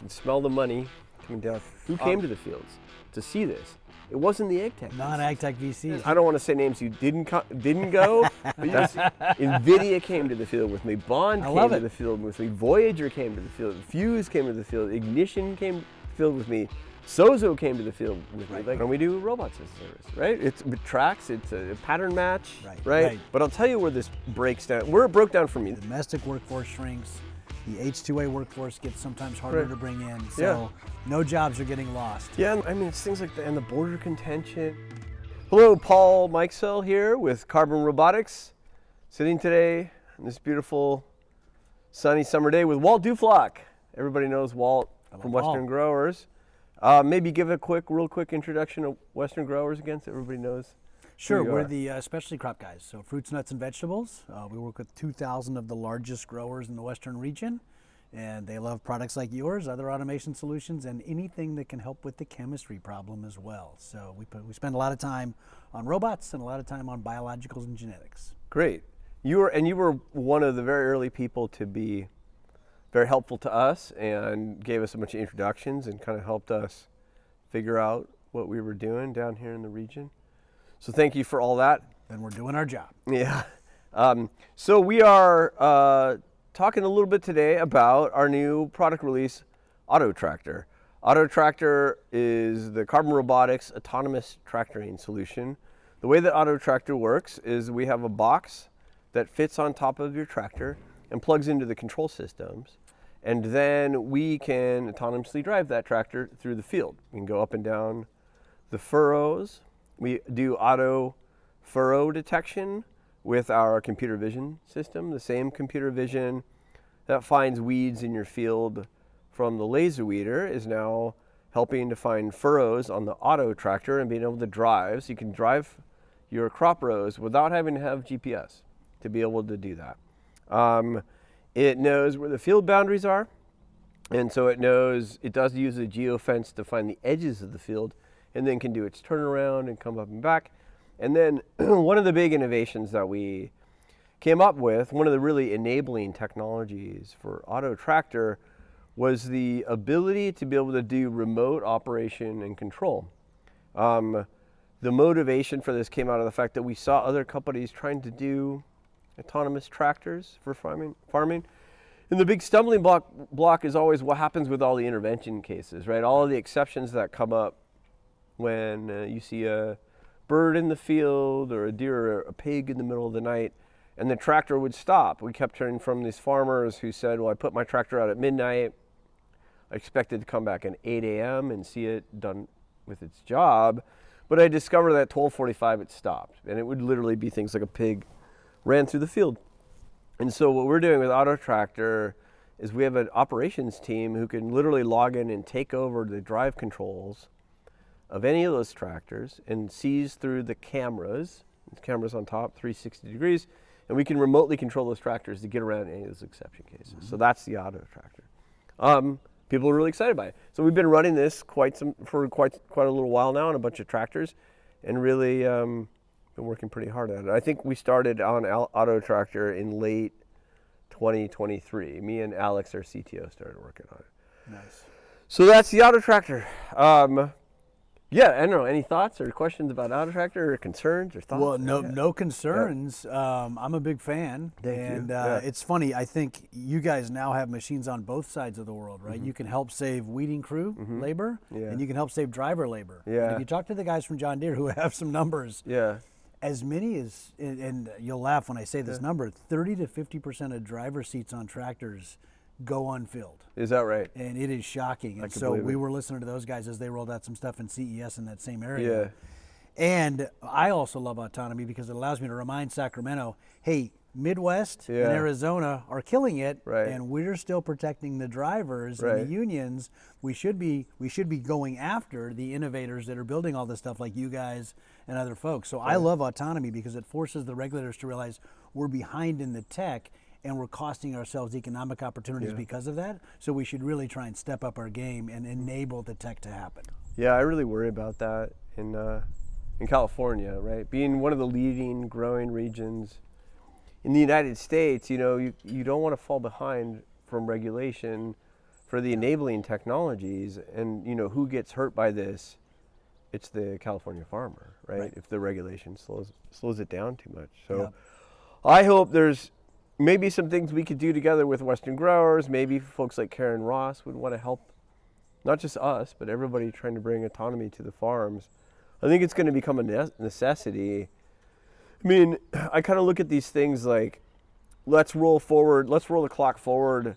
can smell the money coming down. Who came to the fields to see this? It wasn't the AgTech. Non-AgTech VCs. I don't want to say names who didn't go. But NVIDIA came to the field with me. Bond came to the field with me. Voyager came to the field. Fuse came to the field. Ignition came to the field with me. Sozo came to the field with me. And we do robots as a service, right? It tracks. It's a pattern match, right? But I'll tell you where this breaks down. Where it broke down for me. The domestic workforce shrinks. The H-2A workforce gets sometimes harder to bring in, so no jobs are getting lost. Yeah, I mean, it's things like that, and the border contention. Hello, Paul Mikesell here with Carbon Robotics, sitting today on this beautiful sunny summer day with Walt Duflock. Everybody knows Walt from Western Growers. Maybe give a real quick introduction of Western Growers again so everybody knows. Sure, we're the specialty crop guys, so fruits, nuts, and vegetables. We work with 2,000 of the largest growers in the Western region, and they love products like yours, other automation solutions, and anything that can help with the chemistry problem as well. So we spend a lot of time on robots and a lot of time on biologicals and genetics. Great. You were one of the very early people to be very helpful to us and gave us a bunch of introductions and kind of helped us figure out what we were doing down here in the region. So thank you for all that. Then we're doing our job. Yeah. So we are talking a little bit today about our new product release, Autotractor. Autotractor is the Carbon Robotics autonomous tractoring solution. The way that Autotractor works is we have a box that fits on top of your tractor and plugs into the control systems. And then we can autonomously drive that tractor through the field. We can go up and down the furrows. We do auto furrow detection with our computer vision system, the same computer vision that finds weeds in your field from the laser weeder is now helping to find furrows on the auto tractor and being able to drive. So you can drive your crop rows without having to have GPS to be able to do that. It knows where the field boundaries are, and so it does use a geofence to find the edges of the field, and then can do its turnaround and come up and back. And then one of the big innovations that we came up with, one of the really enabling technologies for Autotractor, was the ability to be able to do remote operation and control. The motivation for this came out of the fact that we saw other companies trying to do autonomous tractors for farming. And the big stumbling block is always what happens with all the intervention cases, right? All of the exceptions that come up when you see a bird in the field or a deer or a pig in the middle of the night and the tractor would stop. We kept hearing from these farmers who said, well, I put my tractor out at midnight. I expected to come back at 8 a.m. and see it done with its job. But I discovered that at 12:45 it stopped. And it would literally be things like a pig ran through the field. And so what we're doing with Autotractor is we have an operations team who can literally log in and take over the drive controls of any of those tractors and sees through the cameras on top, 360 degrees, and we can remotely control those tractors to get around any of those exception cases. So that's the Autotractor. People are really excited by it. So we've been running this for quite a little while now on a bunch of tractors, and really been working pretty hard at it. I think we started on Autotractor in late 2023. Me and Alex, our CTO, started working on it. Nice. So that's the Autotractor. Yeah, I don't know. Any thoughts or questions about Autotractor or concerns or thoughts? Well, no concerns. Yeah. I'm a big fan. Thank you. It's funny, I think you guys now have machines on both sides of the world, right? You can help save weeding crew labor, and you can help save driver labor. Yeah. And if you talk to the guys from John Deere who have some numbers, as many as, and you'll laugh when I say this number, 30 to 50% of driver seats on tractors go unfilled. Is that right? And it is shocking. And so we were listening to those guys as they rolled out some stuff in CES in that same area. And I also love autonomy because it allows me to remind Sacramento, hey, Midwest and Arizona are killing it, and we're still protecting the drivers and the unions. We should be going after the innovators that are building all this stuff, like you guys and other folks. So I love autonomy because it forces the regulators to realize we're behind in the tech and we're costing ourselves economic opportunities because of that. So we should really try and step up our game and enable the tech to happen. Yeah, I really worry about that in California, right? Being one of the leading growing regions in the United States, you know, you don't want to fall behind from regulation for the enabling technologies, and who gets hurt by this? It's the California farmer, right? If the regulation slows it down too much. So I hope there's maybe some things we could do together with Western growers. Maybe folks like Karen Ross would want to help, not just us, but everybody trying to bring autonomy to the farms. I think it's going to become a necessity. I mean, I kind of look at these things like, let's roll the clock forward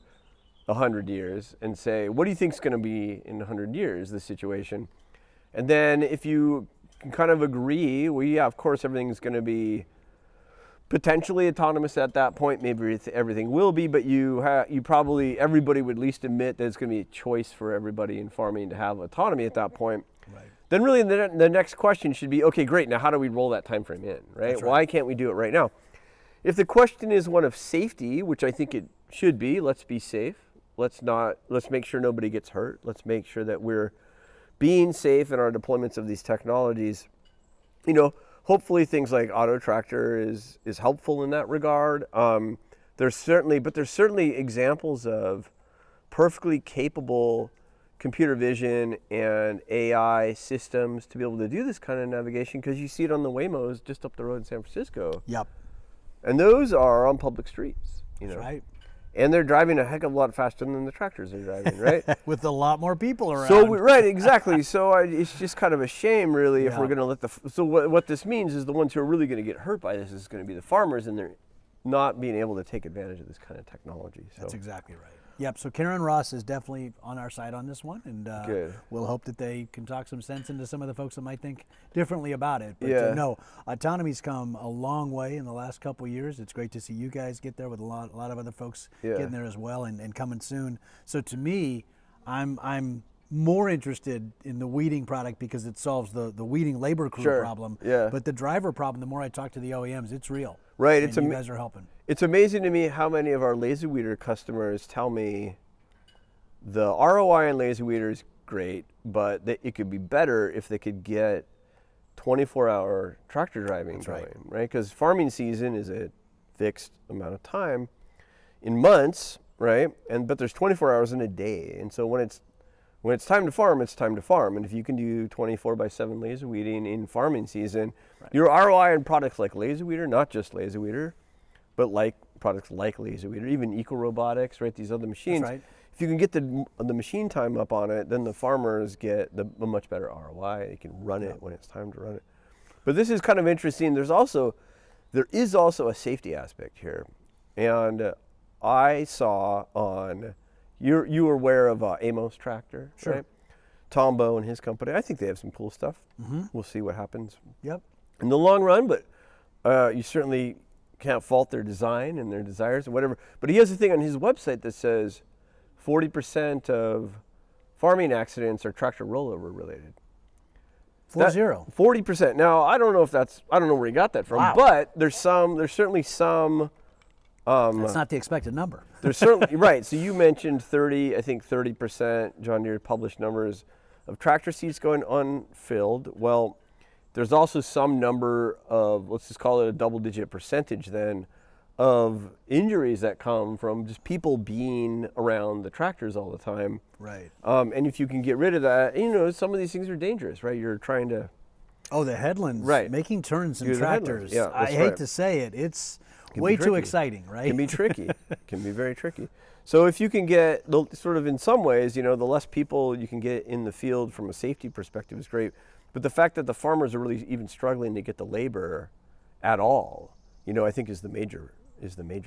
100 years and say, what do you think is going to be in 100 years, the situation? And then if you can kind of agree, well, yeah, of course, everything's going to be potentially autonomous at that point. Maybe everything will be, but everybody would at least admit that it's going to be a choice for everybody in farming to have autonomy at that point. Right. Then really the next question should be, okay, great, now how do we roll that time frame in, right? Why can't we do it right now? If the question is one of safety, which I think it should be, let's be safe. Let's make sure nobody gets hurt. Let's make sure that we're being safe in our deployments of these technologies. Hopefully things like AutoTractor is helpful in that regard. There's certainly examples of perfectly capable computer vision and AI systems to be able to do this kind of navigation, because you see it on the Waymos just up the road in San Francisco. Yep. And those are on public streets. That's right. And they're driving a heck of a lot faster than the tractors are driving, right? With a lot more people around. So right, exactly. So it's just kind of a shame, really, if we're going to let what this means is the ones who are really going to get hurt by this is going to be the farmers, and they're not being able to take advantage of this kind of technology. So. That's exactly right. Yep, so Karen Ross is definitely on our side on this one, and we'll hope that they can talk some sense into some of the folks that might think differently about it. But no, autonomy's come a long way in the last couple of years. It's great to see you guys get there with a lot of other folks getting there as well, and coming soon. So to me, I'm more interested in the weeding product because it solves the weeding labor crew problem. Yeah. But the driver problem, the more I talk to the OEMs, it's real. Right. And you guys are helping. It's amazing to me how many of our laser weeder customers tell me the ROI on laser weeder is great, but it could be better if they could get 24-hour tractor driving going, right? Because farming season is a fixed amount of time in months, right? But there's 24 hours in a day, and so when it's time to farm, it's time to farm. And if you can do 24/7 laser weeding in farming season, your ROI on products like laser weeder, not just laser weeder, but like products like laser weeder, even Robotics, right? These other machines. That's right. If you can get the machine time up on it, then the farmers get a much better ROI. They can run it when it's time to run it. But this is kind of interesting. There is also a safety aspect here, and I saw on. You were aware of Amos Tractor, right? Tombo and his company. I think they have some cool stuff. Mm-hmm. We'll see what happens. Yep. In the long run, but you certainly can't fault their design and their desires and whatever. But he has a thing on his website that says 40% of farming accidents are tractor rollover related. 40%. Now I don't know where he got that from, but there's certainly some. That's not the expected number. There's certainly right. So you mentioned 30%. John Deere published numbers of tractor seats going unfilled. Well, there's also some number of, let's just call it a double-digit percentage then, of injuries that come from just people being around the tractors all the time. Right. And if you can get rid of that, some of these things are dangerous, right? You're trying to. Oh, the headlands. Right. Making turns in tractors. Yeah, I hate to say it. It's way too exciting, right? It can be tricky. It can be very tricky. So if you can get, sort of in some ways, the less people you can get in the field from a safety perspective is great. But the fact that the farmers are really even struggling to get the labor at all, I think is the major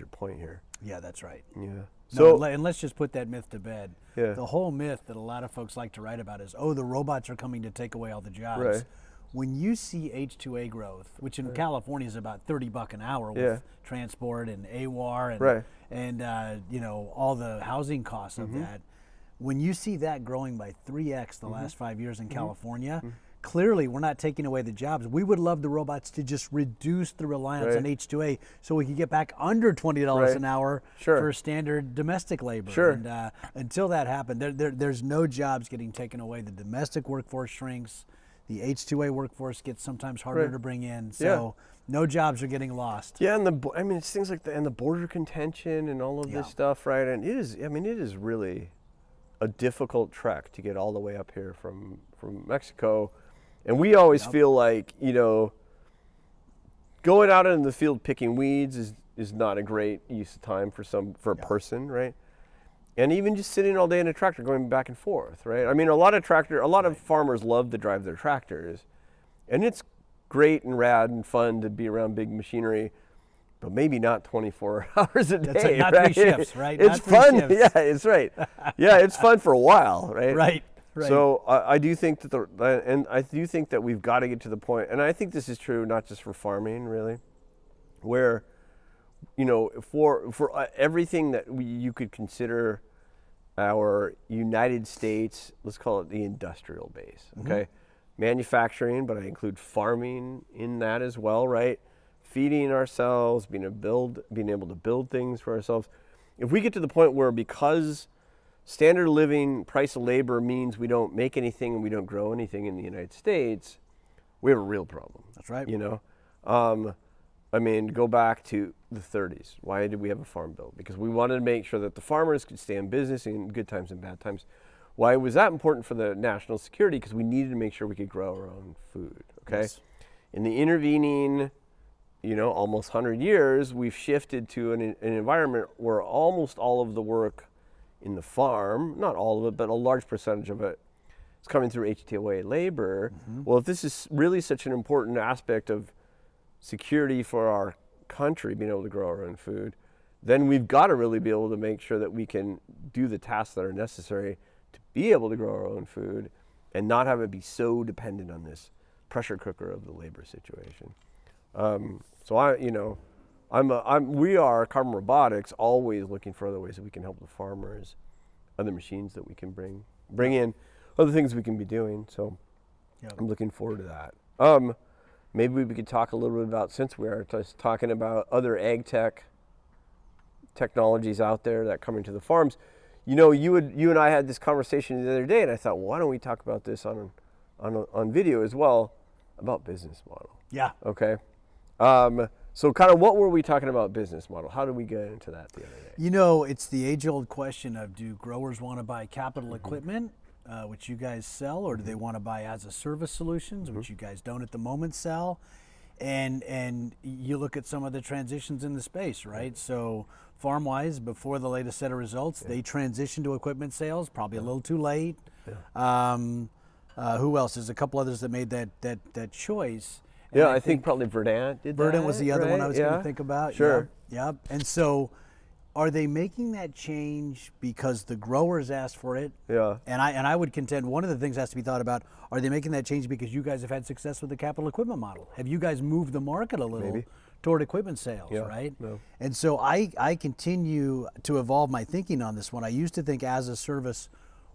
point here. Yeah, that's right. Yeah. So and let's just put that myth to bed. Yeah. The whole myth that a lot of folks like to write about is, the robots are coming to take away all the jobs. Right. When you see H2A growth, which in California is about $30 an hour with transport and AWAR and all the housing costs of that, when you see that growing by 3x the last 5 years in California, clearly we're not taking away the jobs. We would love the robots to just reduce the reliance on H2A so we can get back under $20 an hour for standard domestic labor. Sure. And until that happens, there's no jobs getting taken away. The domestic workforce shrinks. The H2A workforce gets sometimes harder to bring in, so no jobs are getting lost. Yeah, and it's things like the border contention and all of this stuff, right? And it is really a difficult trek to get all the way up here from Mexico. And we always feel like, you know, going out in the field picking weeds is not a great use of time for a person, right? And even just sitting all day in a tractor going back and forth, right? I mean, a lot of farmers love to drive their tractors, and it's great and rad and fun to be around big machinery, but maybe not 24 hours a day. That's not right? 3 shifts, right? It's not 3 fun. shifts. Yeah, it's right. Yeah, it's fun for a while, right? Right. So I do think that we've got to get to the point, and I think this is true not just for farming, really, where, you know, for everything that you could consider our United States, let's call it the industrial base, okay? Manufacturing, but I include farming in that as well, right? Feeding ourselves, being able to build things for ourselves. If we get to the point where, because standard of living, price of labor means we don't make anything and we don't grow anything in the United States, we have a real problem. That's right. You know, I mean, go back to the 30s. Why did we have a farm bill? Because we wanted to make sure that the farmers could stay in business in good times and bad times. Why was that important for the national security? Because we needed to make sure we could grow our own food, okay? Yes. In the intervening, you know, almost 100 years, we've shifted to an environment where almost all of the work in the farm, not all of it, but a large percentage of it, is coming through HTOA labor. Well, if this is really such an important aspect of security for our country, being able to grow our own food, then we've got to really be able to make sure that we can do the tasks that are necessary to be able to grow our own food and not have it be so dependent on this pressure cooker of the labor situation. So we are Carbon Robotics always looking for other ways that we can help the farmers, other machines that we can bring in, other things we can be doing. So I'm looking forward to that. Maybe we could talk a little bit about, since we are just talking about other ag technologies out there that come into the farms. You know, you and I had this conversation the other day, and I thought, well, why don't we talk about this on video as well, about business model? Yeah. Okay. So kind of what were we talking about business model? How did we get into that the other day? You know, it's the age-old question of, do growers want to buy capital equipment, which you guys sell, or do they want to buy as-a-service solutions, which you guys don't at the moment sell? And you look at some of the transitions in the space, right? So FarmWise, before the latest set of results, they transitioned to equipment sales, probably a little too late. Who else? There's a couple others that made that choice. And I think probably Verdant did that. Verdant was the other one I was going to think about. Sure. Yeah. And so, are they making that change because the growers asked for it? Yeah. And I would contend one of the things has to be thought about, are they making that change because you guys have had success with the capital equipment model? Have you guys moved the market a little toward equipment sales, right? No. And so I continue to evolve my thinking on this one. I used to think as a service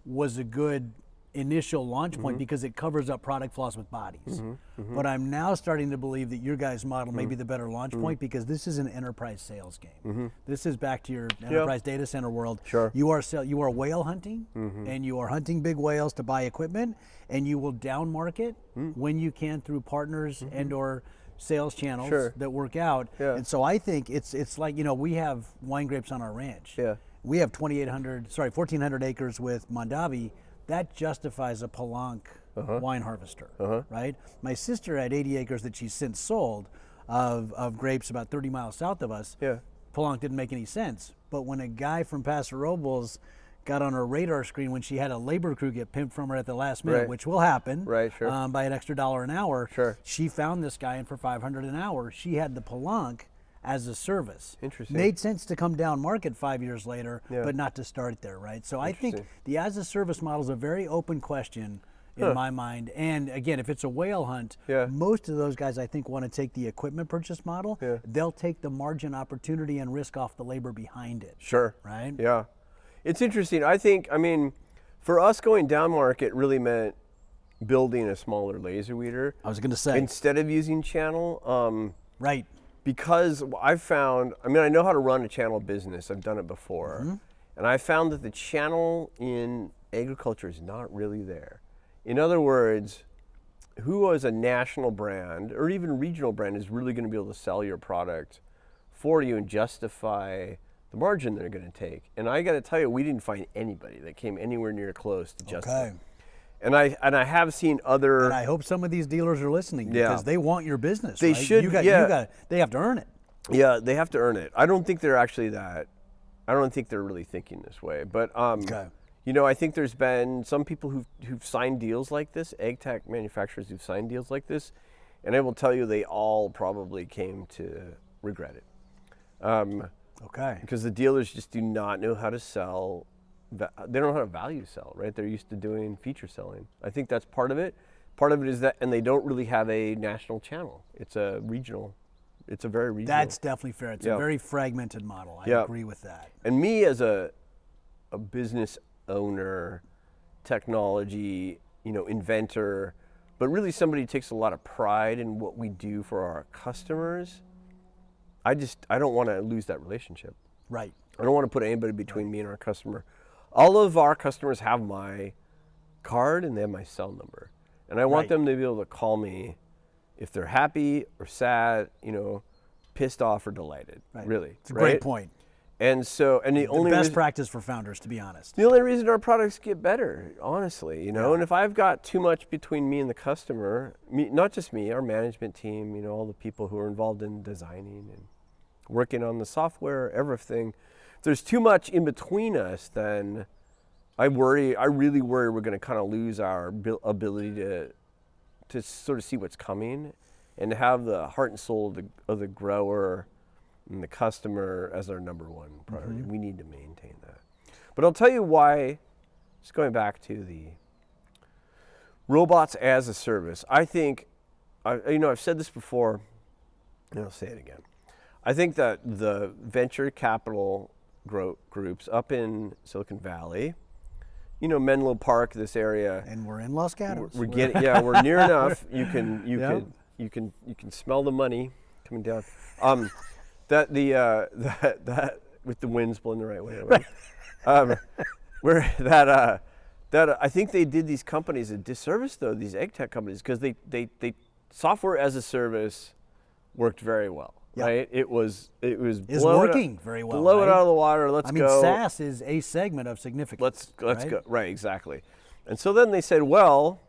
was a good initial launch point because it covers up product flaws with bodies. But I'm now starting to believe that your guys' model may be the better launch point, because this is an enterprise sales game. This is back to your enterprise data center world. Sure. You are whale hunting, and you are hunting big whales to buy equipment, and you will down market when you can through partners and or sales channels that work out. And so I think it's like, you know, we have wine grapes on our ranch. We have 1,400 acres with Mondavi. That justifies a Palanque wine harvester, right? My sister had 80 acres that she's since sold of grapes about 30 miles south of us. Palanque didn't make any sense. But when a guy from Paso Robles got on her radar screen when she had a labor crew get pimped from her at the last minute, which will happen, by an extra $1 an hour, she found this guy, and for $500 an hour, she had the Palanque as a service. Interesting. Made sense to come down market 5 years later, but not to start there, right? So I think the as a service model is a very open question in my mind. And again, if it's a whale hunt, most of those guys I think want to take the equipment purchase model. They'll take the margin opportunity and risk off the labor behind it. Right? Yeah. It's interesting. I think, I mean, for us, going down market really meant building a smaller laser weeder. I was going to say. Instead of using channel. Right. Because I've found, I mean, I know how to run a channel business. I've done it before. And I found that the channel in agriculture is not really there. In other words, who as a national brand or even regional brand is really going to be able to sell your product for you and justify the margin they're going to take. And I got to tell you, we didn't find anybody that came anywhere near close to justify. Okay. And I have seen other. And I hope some of these dealers are listening because they want your business. They right? should. They have to earn it. Yeah, they have to earn it. I don't think they're actually that. I don't think they're really thinking this way. But you know, I think there's been some people who've signed deals like this, AgTech manufacturers who've signed deals like this, and I will tell you, they all probably came to regret it. Because the dealers just do not know how to sell. They don't know how to value sell, right? They're used to doing feature selling. I think that's part of it. Part of it is that, and they don't really have a national channel. It's a regional. It's a very regional. That's definitely fair. It's a very fragmented model. I agree with that. And me as a business owner, technology, inventor, but really somebody who takes a lot of pride in what we do for our customers, I don't want to lose that relationship. Right. I don't want to put anybody between me and our customer. All of our customers have my card and they have my cell number. And I want them to be able to call me if they're happy or sad, pissed off or delighted. Right. Really. It's a great point. And so, and the only best practice for founders, to be honest. The only reason our products get better, honestly, and if I've got too much between me and the customer, not just me, our management team, all the people who are involved in designing and working on the software, everything, if there's too much in between us, then I really worry we're going to kind of lose our ability to sort of see what's coming and to have the heart and soul of the grower and the customer as our number one priority. We need to maintain that. But I'll tell you why, just going back to the robots as a service, I think, I've said this before, and I'll say it again. I think that the venture capital groups up in Silicon Valley, Menlo Park, this area, and we're in Los Gatos. We're near enough. You can smell the money coming down. That with the winds blowing the right way. I think they did these companies a disservice, though, these AgTech companies, because they software as a service worked very well. Yep. Right? It was working very well. Blow it out of the water. Let's go. SaaS is a segment of significance. Let's go. Right, exactly. And so then they said, well,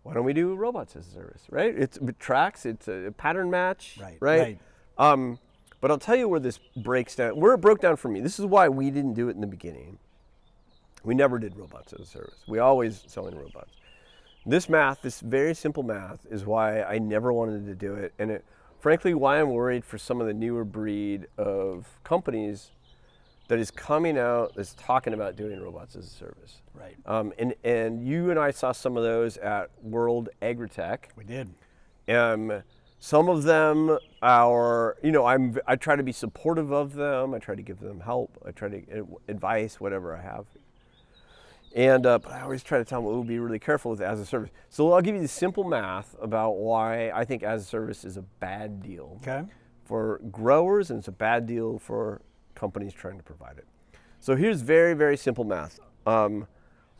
why don't we do robots as a service? Right? It tracks. It's a pattern match. Right. But I'll tell you where this breaks down. Where it broke down for me. This is why we didn't do it in the beginning. We never did robots as a service. We always selling robots. This very simple math, is why I never wanted to do it, and frankly, why I'm worried for some of the newer breed of companies that is coming out that's talking about doing robots as a service. Right. And you and I saw some of those at World AgriTech. We did. Some of them are, I try to be supportive of them. I try to give them help. I try to advice, whatever I have. And but I always try to tell them we'll be really careful with as a service. So I'll give you the simple math about why I think as a service is a bad deal for growers, and it's a bad deal for companies trying to provide it. So here's very, very simple math.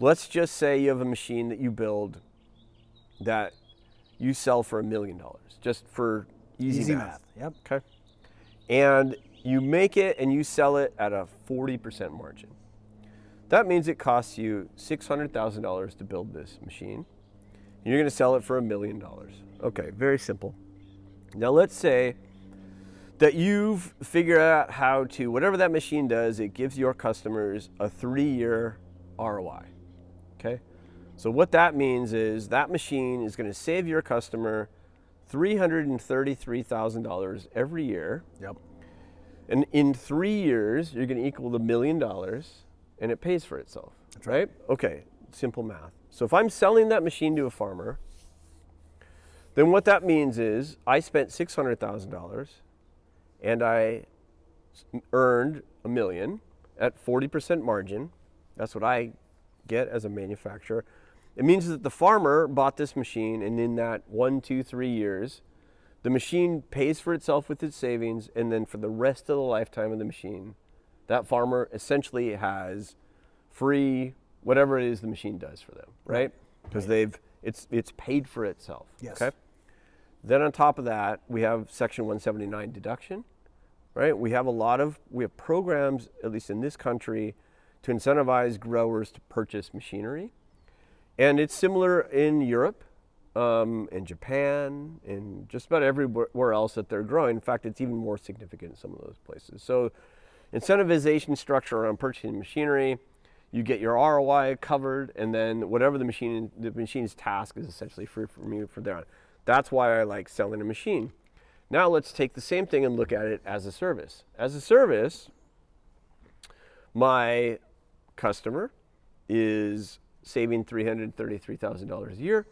Let's just say you have a machine that you build that you sell for $1 million, just for easy math. Yep. Okay. And you make it and you sell it at a 40% margin. That means it costs you $600,000 to build this machine. You're going to sell it for $1 million. Okay, very simple. Now let's say that you've figured out how to, whatever that machine does, it gives your customers a 3-year ROI. Okay? So what that means is that machine is going to save your customer $333,000 every year. Yep. And in 3 years, you're going to equal the $1 million. And it pays for itself. That's right. Okay, simple math. So if I'm selling that machine to a farmer, then what that means is I spent $600,000 and I earned $1 million at 40% margin. That's what I get as a manufacturer. It means that the farmer bought this machine, and in that 1, 2, 3 years, the machine pays for itself with its savings, and then for the rest of the lifetime of the machine, that farmer essentially has free whatever it is the machine does for them, right? Because it's paid for itself. Yes. Okay. Then on top of that, we have Section 179 deduction. right? We have programs, at least in this country, to incentivize growers to purchase machinery. And it's similar in Europe, in Japan, and just about everywhere else that they're growing. In fact, it's even more significant in some of those places. So incentivization structure around purchasing machinery, you get your ROI covered, and then whatever the machine's task is essentially free from you from there on. That's why I like selling a machine. Now let's take the same thing and look at it as a service. As a service, my customer is saving $333,000 a year.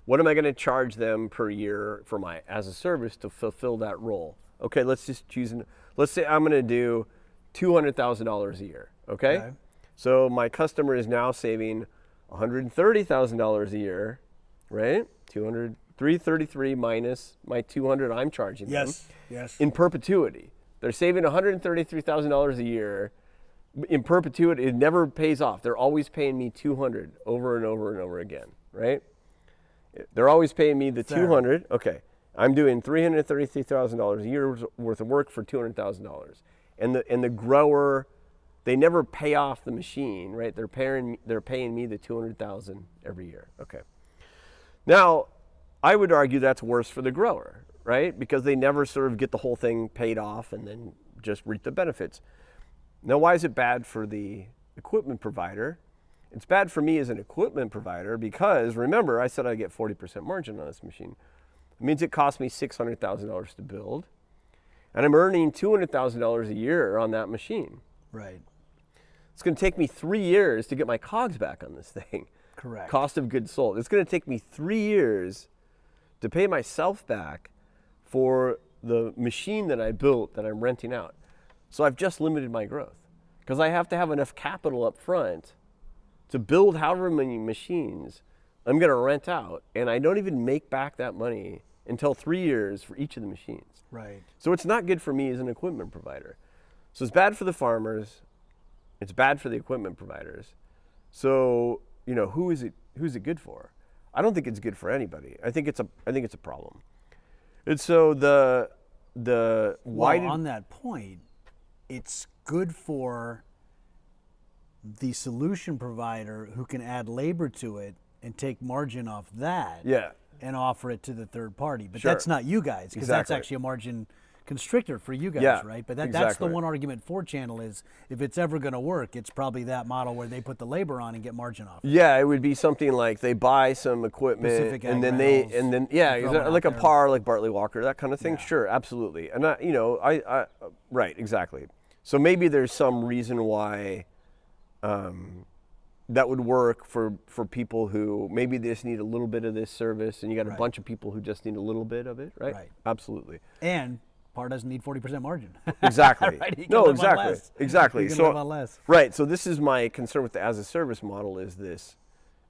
What am I going to charge them per year for as a service to fulfill that role? Okay, let's say I'm going to do $200,000 a year, okay? So my customer is now saving $130,000 a year, right? 333 minus my 200 I'm charging them. Yes. In perpetuity. They're saving $133,000 a year in perpetuity. It never pays off. They're always paying me 200 over and over and over again, right? They're always paying me the 200. Okay. I'm doing $333,000 a year worth of work for $200,000. And the grower, they never pay off the machine, right? They're paying me the $200,000 every year. Okay. Now, I would argue that's worse for the grower, right? Because they never sort of get the whole thing paid off and then just reap the benefits. Now, why is it bad for the equipment provider? It's bad for me as an equipment provider because, remember, I said I get 40% margin on this machine. It means it cost me $600,000 to build, and I'm earning $200,000 a year on that machine. Right. It's going to take me 3 years to get my COGS back on this thing. Correct. Cost of goods sold. It's going to take me 3 years to pay myself back for the machine that I built that I'm renting out. So I've just limited my growth because I have to have enough capital up front to build however many machines I'm going to rent out, and I don't even make back that money until 3 years for each of the machines. Right. So it's not good for me as an equipment provider. So it's bad for the farmers. It's bad for the equipment providers. So, who is it good for? I don't think it's good for anybody. I think it's a problem. And so on that point, it's good for the solution provider who can add labor to it and take margin off that. Yeah. And offer it to the third party. But Sure. that's not you guys, because that's actually a margin constrictor for you guys, right? But that's the one argument for Channel is if it's ever going to work, it's probably that model where they put the labor on and get margin off. Yeah, it would be something like they buy some equipment and then like a par, like Bartley Walker, that kind of thing. Yeah. Sure, absolutely. And I right, exactly. So maybe there's some reason why that would work for people who maybe they just need a little bit of this service, and you got a bunch of people who just need a little bit of it, right? Right. Absolutely. And par doesn't need 40% margin. Exactly. Right? No, exactly. Exactly. He can live on less. Right. So this is my concern with the as a service model is this.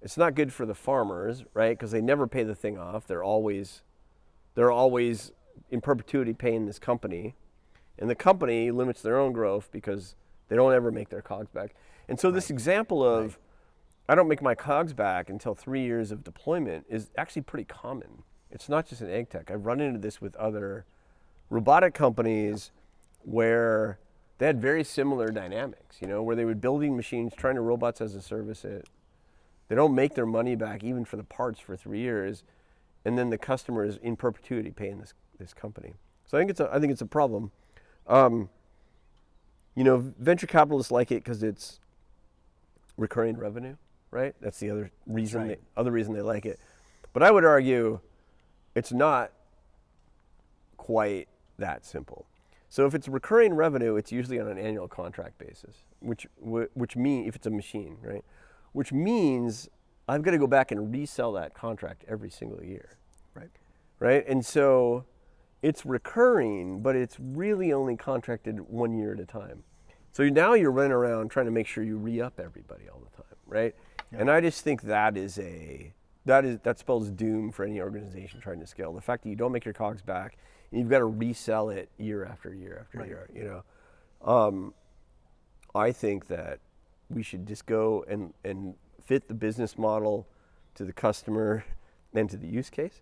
It's not good for the farmers, right? Because they never pay the thing off. They're always in perpetuity paying this company, and the company limits their own growth because they don't ever make their COGS back. And so this example of I don't make my COGS back until 3 years of deployment is actually pretty common. It's not just in ag tech. I've run into this with other robotic companies where they had very similar dynamics, where they were building machines, trying to robots as a service it. They don't make their money back even for the parts for 3 years, and then the customer is in perpetuity paying this company. So I think it's a problem. Venture capitalists like it because it's recurring revenue, right? That's the other reason. Other reason they like it. But I would argue it's not quite that simple. So if it's recurring revenue, it's usually on an annual contract basis, which means if it's a machine, right? Which means I've got to go back and resell that contract every single year, right? And so it's recurring, but it's really only contracted 1 year at a time. So now you're running around trying to make sure you re-up everybody all the time, right? Yeah. And I just think that spells doom for any organization trying to scale. The fact that you don't make your COGS back and you've got to resell it year after year after year. I think that we should just go and fit the business model to the customer and to the use case.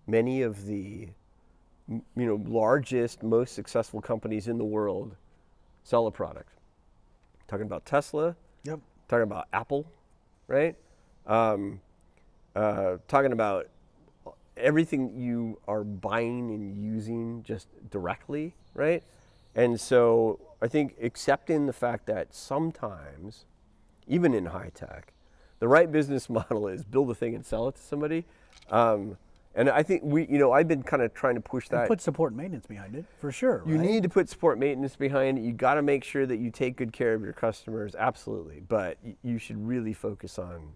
Many of the largest, most successful companies in the world sell a product. Talking about Tesla. Yep. Talking about Apple, right? Talking about everything you are buying and using just directly, right? And so I think accepting the fact that sometimes, even in high tech, the right business model is build a thing and sell it to somebody. And I think I've been kind of trying to push that. And put support and maintenance behind it, for sure. You need to put support maintenance behind it. You got to make sure that you take good care of your customers, absolutely. But you should really focus on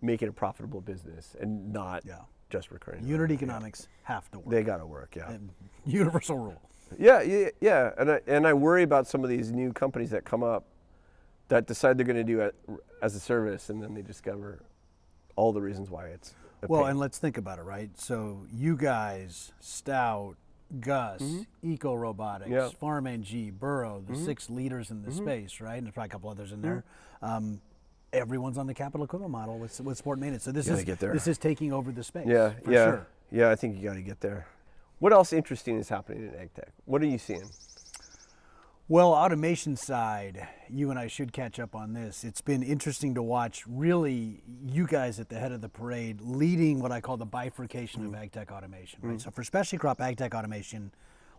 making a profitable business and not just recurring. Unit economics have to work. They got to work, yeah. And universal rule. Yeah. And I worry about some of these new companies that come up that decide they're going to do it as a service, and then they discover all the reasons why it's a pain. And let's think about it, right? So you guys, Stout, Gus, Eco Robotics, Farm NG, Burrow, the 6 leaders in the space, right? And there's probably a couple others in there. Everyone's on the capital equipment model with support and maintenance. So this is taking over the space. For sure. Yeah, I think you got to get there. What else interesting is happening in AgTech? What are you seeing? Well, automation side, you and I should catch up on this. It's been interesting to watch, really, you guys at the head of the parade leading what I call the bifurcation of AgTech automation, right? So for specialty crop AgTech automation,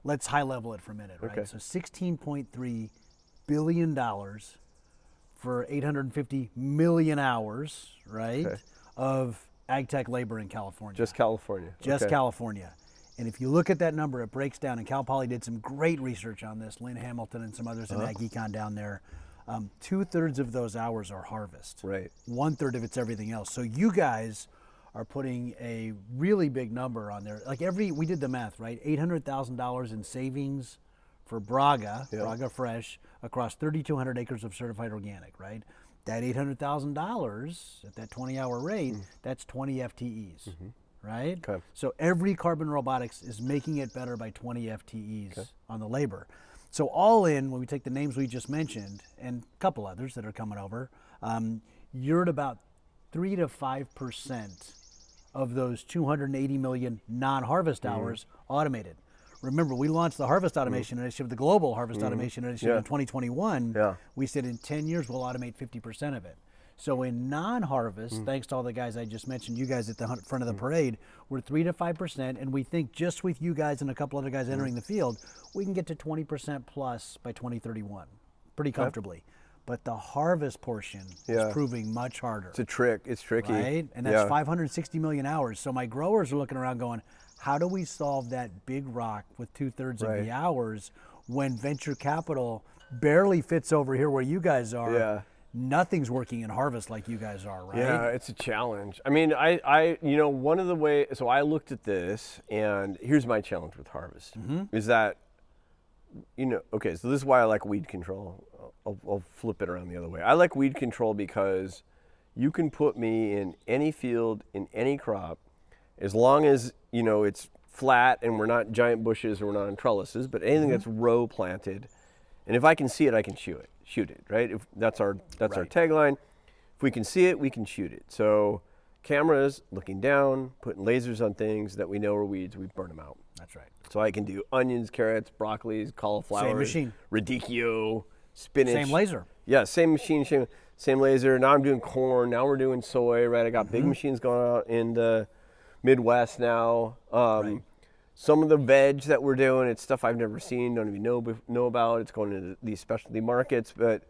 let's high level it for a minute, right? Okay. So $16.3 billion for 850 million hours, right, of AgTech labor in California. Just California. Just California. And if you look at that number, it breaks down, and Cal Poly did some great research on this, Lynn Hamilton and some others in Ag Econ down there. 2/3 of those hours are harvest. Right. 1/3 of it's everything else. So you guys are putting a really big number on there. Like we did the math, right? $800,000 in savings for Braga, Braga Fresh, across 3,200 acres of certified organic, right? That $800,000 at that 20-hour rate, that's 20 FTEs. Right? Okay. So every carbon robotics is making it better by 20 FTEs on the labor. So all in, when we take the names we just mentioned and a couple others that are coming over, you're at about 3 to 5% of those 280 million non-harvest hours automated. Remember, we launched the Harvest Automation Initiative, the Global Harvest Automation Initiative in 2021. We said in 10 years we'll automate 50% of it. So in non-harvest, thanks to all the guys I just mentioned, you guys at the front of the parade, we're 3 to 5%, and we think just with you guys and a couple other guys entering the field, we can get to 20% plus by 2031, pretty comfortably. But the harvest portion is proving much harder. It's a trick. It's tricky. Right? And that's 560 million hours. So my growers are looking around going, how do we solve that big rock with 2/3 of the hours when venture capital barely fits over here where you guys are? Nothing's working in harvest like you guys are, right? Yeah, it's a challenge. I mean, one of the ways, so I looked at this, and here's my challenge with harvest, is that, okay, so this is why I like weed control. I'll flip it around the other way. I like weed control because you can put me in any field, in any crop, as long as, it's flat and we're not giant bushes or we're not on trellises, but anything that's row planted, and if I can see it, I can shoot it, right? If that's our tagline. If we can see it, we can shoot it. So cameras looking down, putting lasers on things that we know are weeds, we burn them out. That's right. So I can do onions, carrots, broccolis, cauliflower, same machine, radicchio, spinach. Same laser. Yeah, same machine, same laser. Now I'm doing corn. Now we're doing soy, right? I got big machines going out in the Midwest now. Some of the veg that we're doing, it's stuff I've never seen, don't even know about. It's going into these specialty markets, but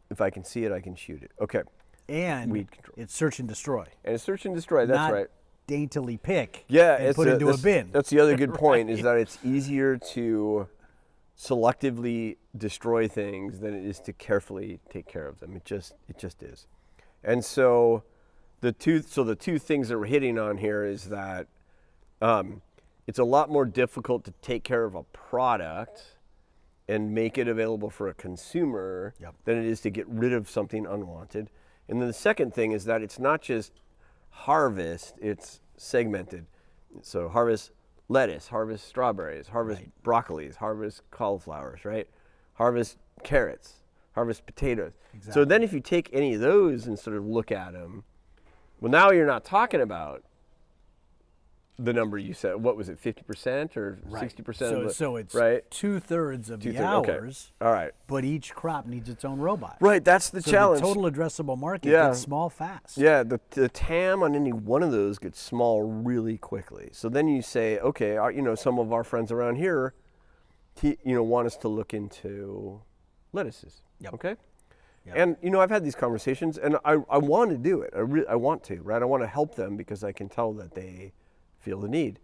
if I can see it, I can shoot it. Okay. And weed control. It's search and destroy. And it's search and destroy, that's right. Daintily pick and put into a bin. That's the other good point, is that it's easier to selectively destroy things than it is to carefully take care of them. It just is. And so the two things that we're hitting on here is that it's a lot more difficult to take care of a product and make it available for a consumer than it is to get rid of something unwanted. And then the second thing is that it's not just harvest, it's segmented. So harvest lettuce, harvest strawberries, harvest broccolis, harvest cauliflowers, right? Harvest carrots, harvest potatoes. Exactly. So then if you take any of those and sort of look at them, well, now you're not talking about the number you said. What was it, 50% or 60%? So it's right? 2/3 of the Okay. hours. All right. But each crop needs its own robot. Right, that's the challenge. The total addressable market gets small fast. Yeah, the TAM on any one of those gets small really quickly. So then you say, okay, some of our friends around here, want us to look into lettuces. Yep. Okay. Yep. And I've had these conversations, and I want to do it. I want to, right? I want to help them because I can tell that they feel the need.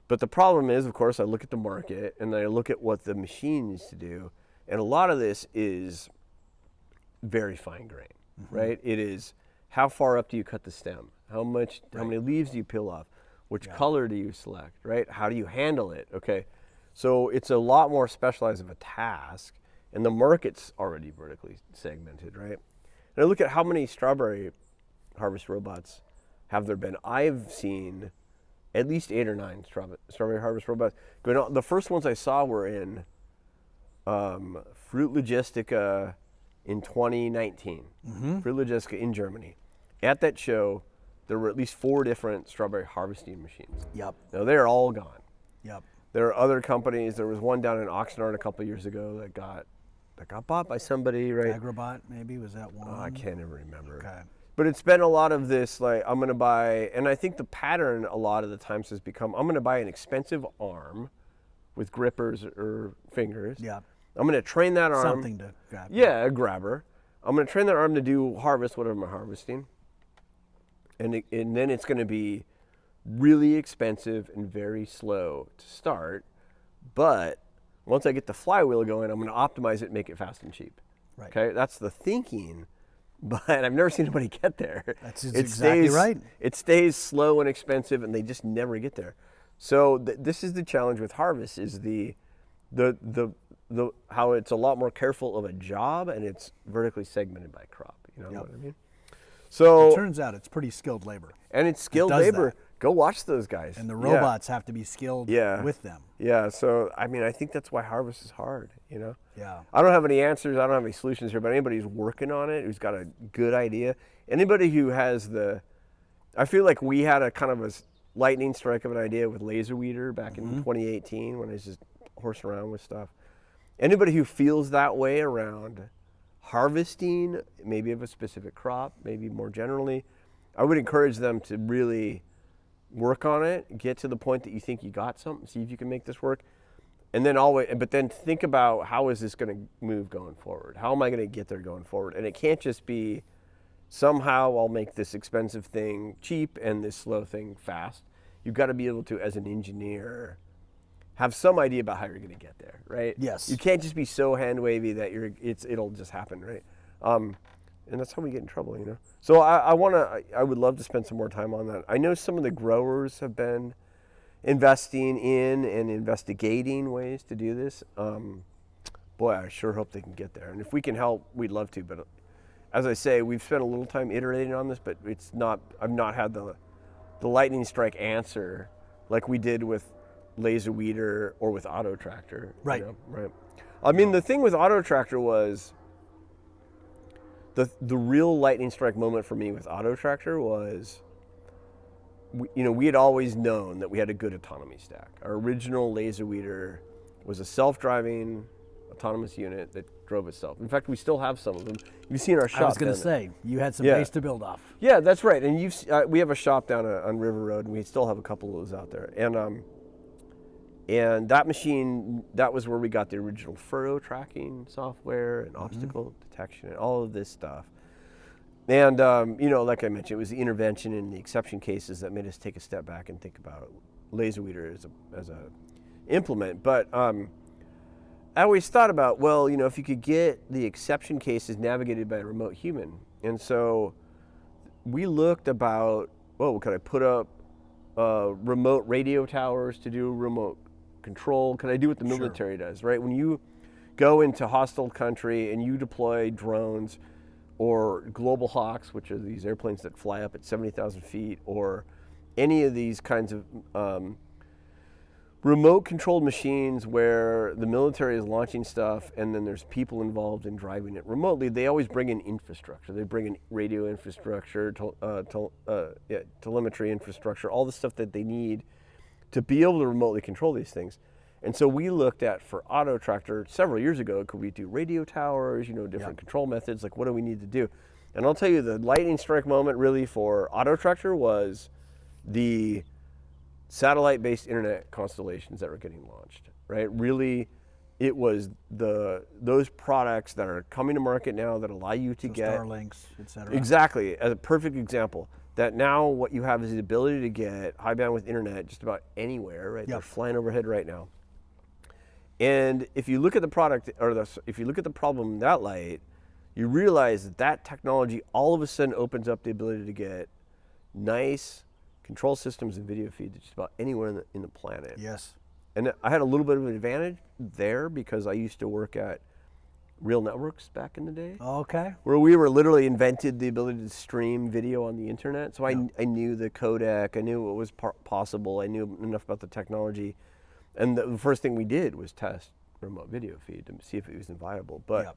But the problem is, of course, I look at the market and I look at what the machine needs to do, and a lot of this is very fine grain, right? It is how far up do you cut the stem? How many leaves do you peel off? Which color do you select, right? How do you handle it? Okay, so it's a lot more specialized of a task. And the market's already vertically segmented, right? And I look at how many strawberry harvest robots have there been. I've seen at least 8 or 9 strawberry harvest robots going on. The first ones I saw were in Fruit Logistica in 2019. Fruit Logistica in Germany. At that show, there were at least 4 different strawberry harvesting machines. Yep. Now they're all gone. Yep. There are other companies. There was one down in Oxnard a couple of years ago that got bought by somebody, right? Agrobot, maybe, was that one? I can't even remember. Okay. But it's been a lot of this, like, I'm going to buy, and I think the pattern a lot of the times has become, I'm going to buy an expensive arm with grippers or fingers. Yeah. I'm going to train that arm. Something to grab. Yeah, a grabber. I'm going to train that arm to do harvest, whatever I'm harvesting. And then it's going to be really expensive and very slow to start. But once I get the flywheel going, I'm going to optimize it and make it fast and cheap. Right. Okay, that's the thinking, but I've never seen anybody get there. That's exactly right. It stays slow and expensive, and they just never get there. So this is the challenge with harvest: is the how it's a lot more careful of a job, and it's vertically segmented by crop. You know what I mean? So it turns out it's pretty skilled labor. And it's skilled labor. That. Go watch those guys. And the robots have to be skilled with them. Yeah, so I mean, I think that's why harvest is hard, Yeah. I don't have any answers, I don't have any solutions here, but anybody who's working on it, who's got a good idea, anybody who has I feel like we had a kind of a lightning strike of an idea with laser weeder back in 2018 when I was just horsing around with stuff. Anybody who feels that way around harvesting, maybe of a specific crop, maybe more generally, I would encourage them to really work on it, get to the point that you think you got something, see if you can make this work, and then but then think about how is this going to move going forward? How am I going to get there going forward? And it can't just be somehow I'll make this expensive thing cheap and this slow thing fast. You've got to be able to, as an engineer, have some idea about how you're going to get there, right? Yes. You can't just be so hand wavy that it'll just happen, right? And that's how we get in trouble, So I would love to spend some more time on that. I know some of the growers have been investing in and investigating ways to do this. Boy, I sure hope they can get there. And if we can help, we'd love to. But as I say, we've spent a little time iterating on this, but I've not had the lightning strike answer like we did with laser weeder or with auto tractor. Right. Right. I mean, the thing with auto tractor was the real lightning strike moment for me with auto tractor was, we had always known that we had a good autonomy stack. Our original laser weeder was a self-driving autonomous unit that drove itself. In fact, we still have some of them. You've seen our shop. I was going to say, you had some base to build off. Yeah, that's right. And we have a shop down on River Road, and we still have a couple of those out there. And that machine, that was where we got the original furrow tracking software and obstacle detection and all of this stuff. And, like I mentioned, it was the intervention and the exception cases that made us take a step back and think about laser weeder as a implement. But I always thought about, well, if you could get the exception cases navigated by a remote human. And so we looked about, could I put up remote radio towers to do remote control? Can I do what the military does, right? When you go into hostile country and you deploy drones or Global Hawks, which are these airplanes that fly up at 70,000 feet, or any of these kinds of remote controlled machines where the military is launching stuff and then there's people involved in driving it remotely, they always bring in infrastructure. They bring in radio infrastructure, telemetry infrastructure, all the stuff that they need to be able to remotely control these things. And so we looked at, for Auto Tractor several years ago, could we do radio towers, different control methods, like what do we need to do? And I'll tell you, the lightning strike moment really for Auto Tractor was the satellite-based internet constellations that were getting launched, right? Really, it was those products that are coming to market now that allow you to get Starlinks, et cetera. Exactly, as a perfect example. That now what you have is the ability to get high bandwidth internet just about anywhere, right? They're flying overhead right now. And if you look at the product, or if you look at the problem in that light, you realize that technology all of a sudden opens up the ability to get nice control systems and video feeds just about anywhere in the planet. Yes. And I had a little bit of an advantage there because I used to work at Real Networks back in the day. Okay. Where we were literally invented the ability to stream video on the internet. So I knew the codec, I knew what was possible, I knew enough about the technology. And the first thing we did was test remote video feed to see if it was viable. But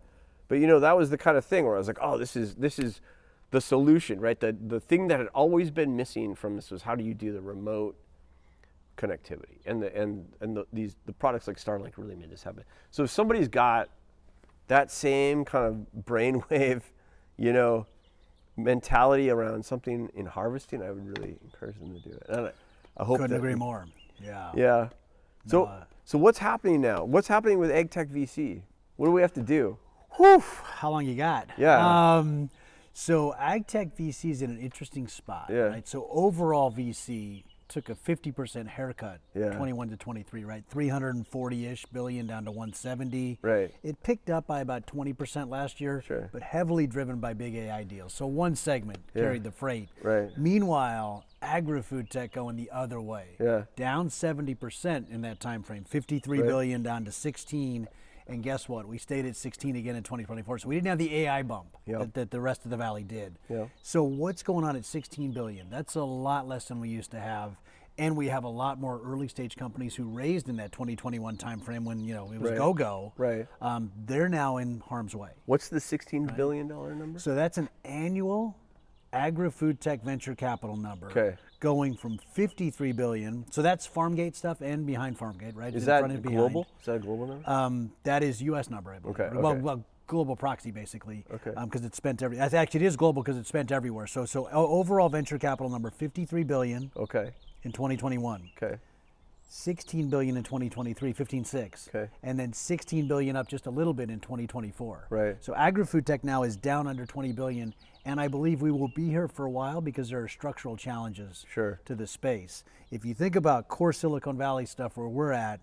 that was the kind of thing where I was like, oh, this is the solution, right? The thing that had always been missing from this was how do you do the remote connectivity? And the products like Starlink really made this happen. So if somebody's got that same kind of brainwave, mentality around something in harvesting, I would really encourage them to do it. And I hope couldn't agree more. Yeah. Yeah. So what's happening now? What's happening with AgTech VC? What do we have to do? Whew, how long you got? Yeah. So AgTech VC is in an interesting spot, Yeah. right? So overall VC took a 50% haircut, Yeah. 21 to 23, right? 340-ish billion down to 170. Right. It picked up by about 20% last year, Sure. but heavily driven by big AI deals. So one segment carried the freight. Right. Meanwhile, agri-food tech going the other way. Yeah. Down 70% in that time frame, 53 billion down to 16. And guess what? We stayed at 16 again in 2024. So we didn't have the AI bump that the rest of the valley did. Yeah. So what's going on at 16 billion? That's a lot less than we used to have. And we have a lot more early stage companies who raised in that 2021 timeframe when it was go-go. Right. They're now in harm's way. What's the $16 billion number? So that's an annual agri-food tech venture capital number. Okay. Going from 53 billion. So that's Farmgate stuff and behind Farmgate, right? Is that global? Is that a global number? That is U.S. number, I believe. Okay. Well, global proxy basically. Okay. Because it's spent actually it is global because it's spent everywhere. So overall venture capital number 53 billion. Okay. In 2021. Okay. 16 billion in 2023, 15.6. Okay. And then 16 billion up just a little bit in 2024. Right. So agri-food tech now is down under 20 billion, and I believe we will be here for a while because there are structural challenges to the space. If you think about core Silicon Valley stuff where we're at,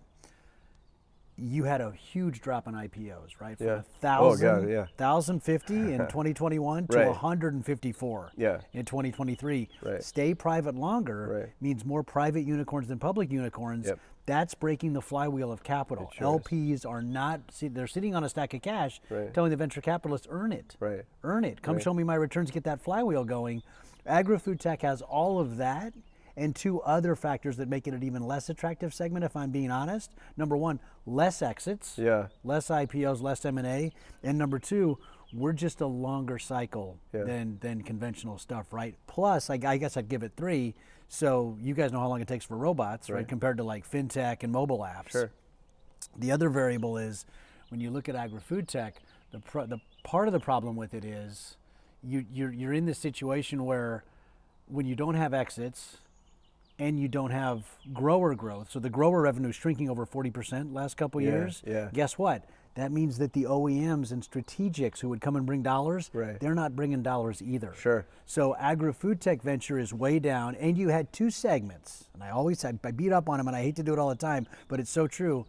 you had a huge drop in IPOs, right? From 1,050 in 2021 to 154 in 2023. Right. Stay private longer means more private unicorns than public unicorns. Yep. That's breaking the flywheel of capital. LPs are not, they're sitting on a stack of cash telling the venture capitalists, earn it. Right. Earn it. Come show me my returns, get that flywheel going. Agri-food tech has all of that and two other factors that make it an even less attractive segment, if I'm being honest. Number one, less exits, less IPOs, less M&A. And number two, we're just a longer cycle than conventional stuff, right? Plus, I guess I'd give it 3. So you guys know how long it takes for robots, right? Compared to like fintech and mobile apps. Sure. The other variable is when you look at agri-food tech, the part of the problem with it is you're in this situation where when you don't have exits, and you don't have grower growth, so the grower revenue is shrinking over 40% last couple years. Guess what? That means that the OEMs and strategics who would come and bring dollars, they're not bringing dollars either. Sure. So agri-food tech venture is way down, and you had 2 segments, and I beat up on them, and I hate to do it all the time, but it's so true.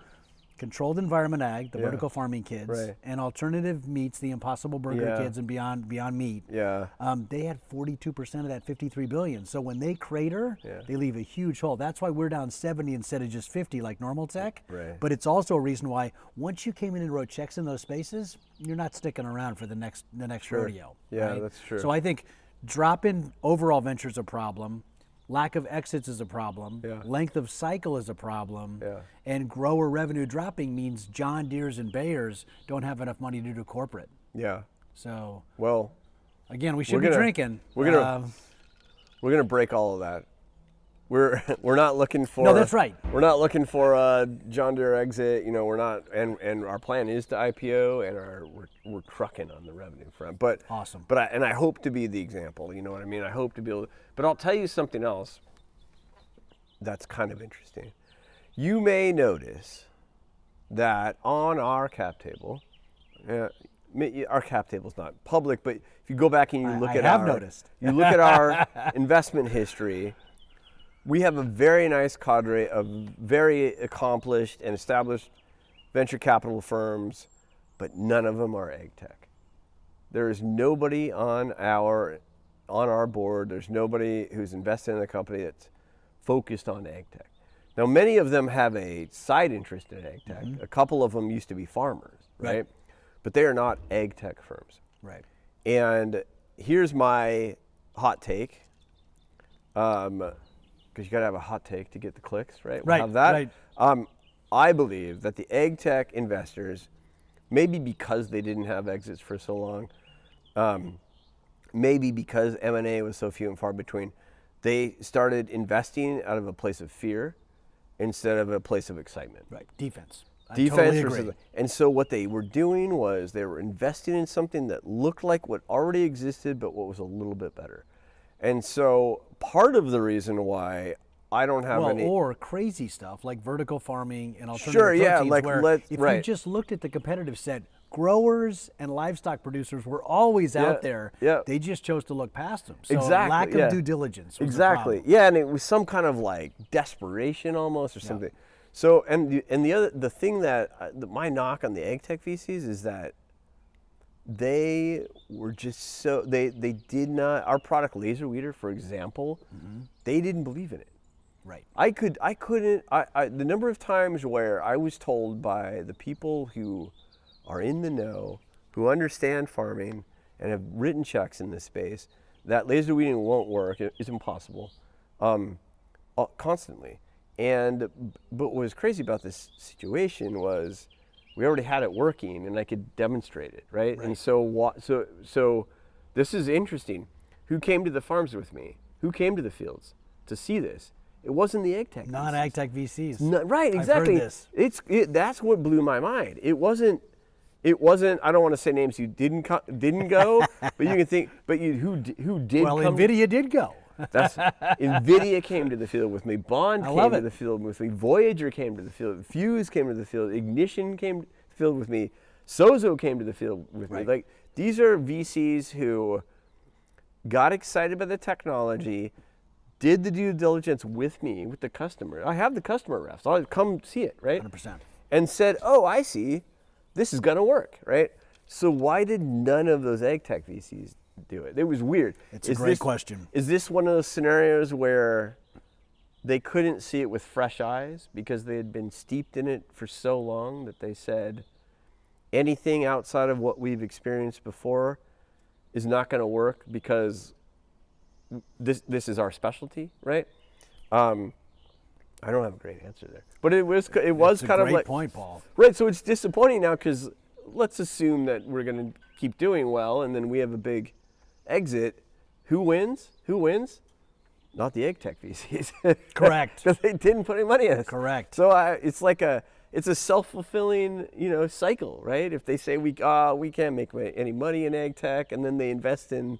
Controlled environment ag, the vertical farming kids, and alternative meats, the Impossible Burger kids and Beyond Meat. They had 42% of that 53 billion. So when they crater, they leave a huge hole. That's why we're down 70 instead of just 50 like normal tech. But it's also a reason why once you came in and wrote checks in those spaces, you're not sticking around for the next rodeo. That's true. So I think drop in overall venture is a problem. Lack of exits is a problem. Length of cycle is a problem. And grower revenue dropping means John Deere's and Bayer's don't have enough money to do corporate. So, again, we should be drinking. We're gonna break all of that. we're not looking for. No, that's right. We're not looking for a John Deere exit. We're not, and our plan is to IPO, and we're trucking on the revenue front. But awesome. But I hope to be the example. You know what I mean? I hope to be able. But I'll tell you something else. That's kind of interesting. You may notice that on our cap table, our cap table is not public, but if you go back and you look you look at our investment history, we have a very nice cadre of very accomplished and established venture capital firms, but none of them are AgTech. There is nobody on our board. There's nobody who's invested in the company that's focused on AgTech. Now, many of them have a side interest in AgTech. Mm-hmm. A couple of them used to be farmers, right? But they are not AgTech firms. Right. And here's my hot take, because you got to have a hot take to get the clicks, right? Right. We'll have that. Right. I believe that the AgTech investors, maybe because they didn't have exits for so long, maybe because M&A was so few and far between, they started investing out of a place of fear instead of a place of excitement. Right. Defense. Defense versus, and so what they were doing was they were investing in something that looked like what already existed, but what was a little bit better. And so part of the reason why I don't have any, or crazy stuff like vertical farming and alternative proteins, like where if you just looked at the competitive set, growers and livestock producers were always out there. Yeah. They just chose to look past them. So exactly. lack of due diligence was exactly. the problem. Yeah, and it was some kind of like desperation almost or something. So the thing that my knock on the AgTech VCs is that they were just so they did not, our product laser weeder, for example, they didn't believe in it. Right. I couldn't the number of times where I was told by the people who are in the know, who understand farming and have written checks in this space, that laser weeding won't work, it's impossible, constantly. But what was crazy about this situation was we already had it working and I could demonstrate it, right? And so this is interesting. Who came to the farms with me? Who came to the fields to see this? It wasn't the AgTech. Non-AgTech VCs. Right, exactly. I've heard this. That's what blew my mind. It wasn't. I don't want to say names who didn't go, but you can think. But who did? Well, come? NVIDIA did go. NVIDIA came to the field with me. Bond came to the field with me. Voyager came to the field. Fuse came to the field. Ignition came to the field with me. Sozo came to the field with me. Like, these are VCs who got excited by the technology, did the due diligence with me, with the customer. I have the customer refs. I'll come see it, right? 100%. And said, oh, I see. This is going to work, right? So why did none of those AgTech VCs do it? It was weird. It's a great question. Is this one of those scenarios where they couldn't see it with fresh eyes because they had been steeped in it for so long that they said anything outside of what we've experienced before is not going to work because this is our specialty, right? I don't have a great answer there, but it was kind of like a great point, Paul. Right, so it's disappointing now because let's assume that we're going to keep doing well, and then we have a big exit. Who wins? Not the AgTech VCs. Correct. Because they didn't put any money in us. Correct. So it's like it's a self-fulfilling cycle, right? If they say we can't make any money in AgTech, and then they invest in